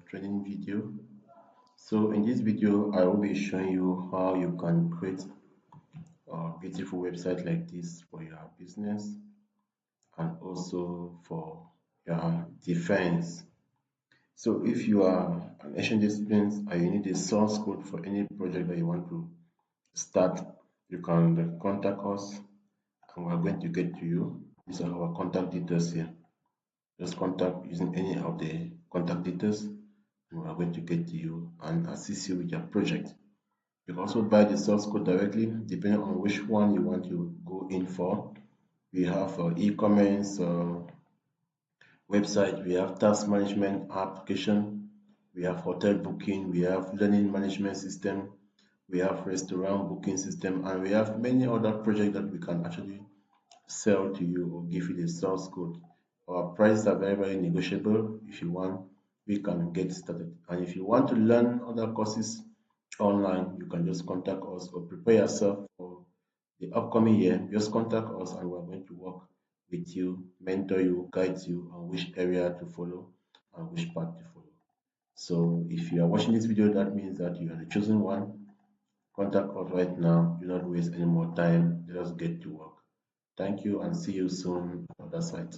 training video. So in this video, I will be showing you how you can create a beautiful website like this for your business and also for your defense. So if you are an Asian discipline and you need a source code for any project that you want to start, you can contact us and we're going to get to you. These are our contact details here. Just contact using any of the contact details and we are going to get to you and assist you with your project. You can also buy the source code directly depending on which one you want to go in for. We have e-commerce website, we have task management application, we have hotel booking, we have learning management system, we have restaurant booking system, and we have many other projects that we can actually sell to you or give you the source code. Our prices are very negotiable. If you want, we can get started. And if you want to learn other courses online, you can just contact us or prepare yourself for the upcoming year. Just contact us and we're going to work with you, mentor you, guide you on which area to follow and which path to follow. So if you are watching this video, that means that you are the chosen one. Contact us right now. Do not waste any more time. Let us get to work. Thank you and see you soon on that site.